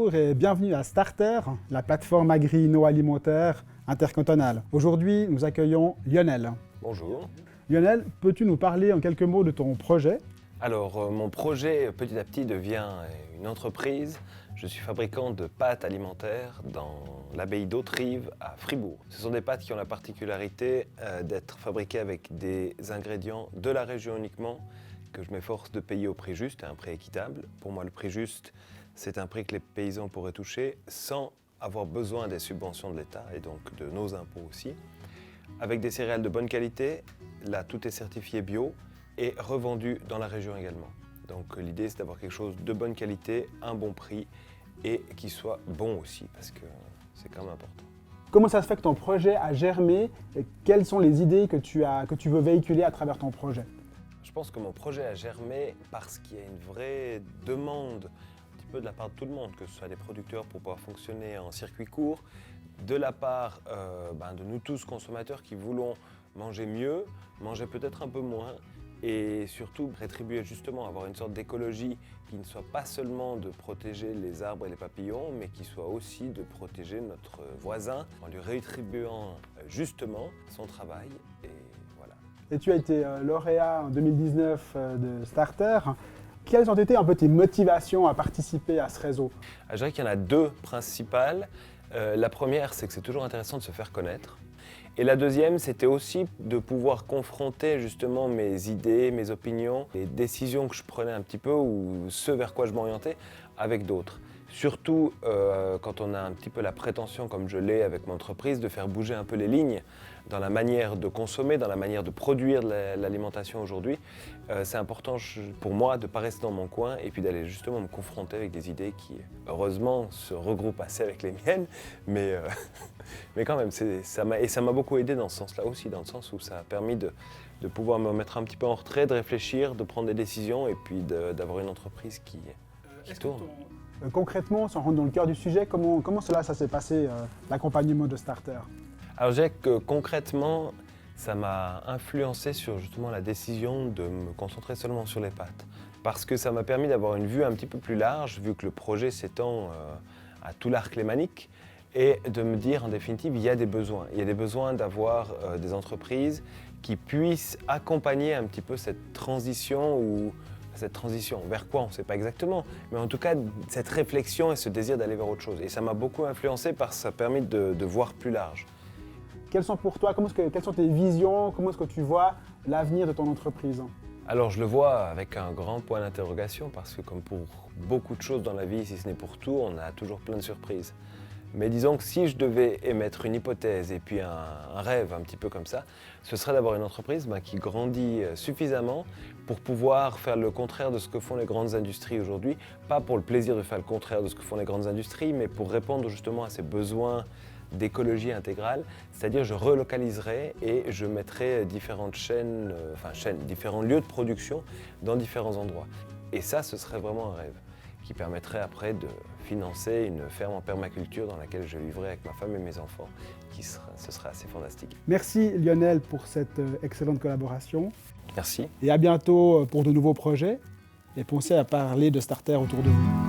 Bonjour et bienvenue à Starter, la plateforme agri-inno-alimentaire intercantonale. Aujourd'hui, nous accueillons Lionel. Bonjour. Lionel, peux-tu nous parler en quelques mots de ton projet? Alors, mon projet, petit à petit, devient une entreprise. Je suis fabricant de pâtes alimentaires dans l'abbaye d'Hauterive à Fribourg. Ce sont des pâtes qui ont la particularité d'être fabriquées avec des ingrédients de la région uniquement, que je m'efforce de payer au prix juste, à un prix équitable. Pour moi, le prix juste, c'est un prix que les paysans pourraient toucher sans avoir besoin des subventions de l'État et donc de nos impôts aussi. Avec des céréales de bonne qualité, là tout est certifié bio et revendu dans la région également. Donc l'idée c'est d'avoir quelque chose de bonne qualité, un bon prix et qui soit bon aussi parce que c'est quand même important. Comment ça se fait que ton projet a germé et quelles sont les idées que tu veux véhiculer à travers ton projet? Je pense que mon projet a germé parce qu'il y a une vraie demande un petit peu de la part de tout le monde, que ce soit des producteurs pour pouvoir fonctionner en circuit court, de la part de nous tous consommateurs qui voulons manger mieux, manger peut-être un peu moins et surtout rétribuer justement, avoir une sorte d'écologie qui ne soit pas seulement de protéger les arbres et les papillons, mais qui soit aussi de protéger notre voisin en lui rétribuant justement son travail. Et voilà. Et tu as été lauréat en 2019 de Starter. Quelles ont été un peu tes motivations à participer à ce réseau? Je dirais qu'il y en a deux principales. La première, c'est que c'est toujours intéressant de se faire connaître. Et la deuxième, c'était aussi de pouvoir confronter justement mes idées, mes opinions, les décisions que je prenais un petit peu ou ce vers quoi je m'orientais avec d'autres. Surtout quand on a un petit peu la prétention, comme je l'ai avec mon entreprise, de faire bouger un peu les lignes dans la manière de consommer, dans la manière de produire l'alimentation aujourd'hui. C'est important pour moi de ne pas rester dans mon coin et puis d'aller justement me confronter avec des idées qui, heureusement, se regroupent assez avec les miennes. Mais quand même, ça m'a beaucoup aidé dans ce sens-là aussi, dans le sens où ça a permis de pouvoir me mettre un petit peu en retrait, de réfléchir, de prendre des décisions et puis d'avoir une entreprise qui tourne. Concrètement, sans rentrer dans le cœur du sujet, comment ça s'est passé, l'accompagnement de Starter? Alors je dirais que concrètement, ça m'a influencé sur justement la décision de me concentrer seulement sur les pâtes. Parce que ça m'a permis d'avoir une vue un petit peu plus large, vu que le projet s'étend à tout l'arc lémanique, et de me dire en définitive, il y a des besoins. Il y a des besoins d'avoir des entreprises qui puissent accompagner un petit peu cette transition vers quoi, on ne sait pas exactement, mais en tout cas cette réflexion et ce désir d'aller vers autre chose. Et ça m'a beaucoup influencé parce que ça a permis de voir plus large. Quelles sont pour toi, quelles sont tes visions, comment est-ce que tu vois l'avenir de ton entreprise? Alors je le vois avec un grand point d'interrogation parce que comme pour beaucoup de choses dans la vie, si ce n'est pour tout, on a toujours plein de surprises. Mais disons que si je devais émettre une hypothèse et puis un rêve un petit peu comme ça, ce serait d'avoir une entreprise qui grandit suffisamment pour pouvoir faire le contraire de ce que font les grandes industries aujourd'hui. Pas pour le plaisir de faire le contraire de ce que font les grandes industries, mais pour répondre justement à ces besoins d'écologie intégrale, c'est-à-dire je relocaliserai et je mettrai différentes différents lieux de production dans différents endroits. Et ça, ce serait vraiment un rêve qui permettrait après de financer une ferme en permaculture dans laquelle je vivrai avec ma femme et mes enfants. Ce serait assez fantastique. Merci Lionel pour cette excellente collaboration. Merci. Et à bientôt pour de nouveaux projets. Et pensez à parler de Starter autour de vous.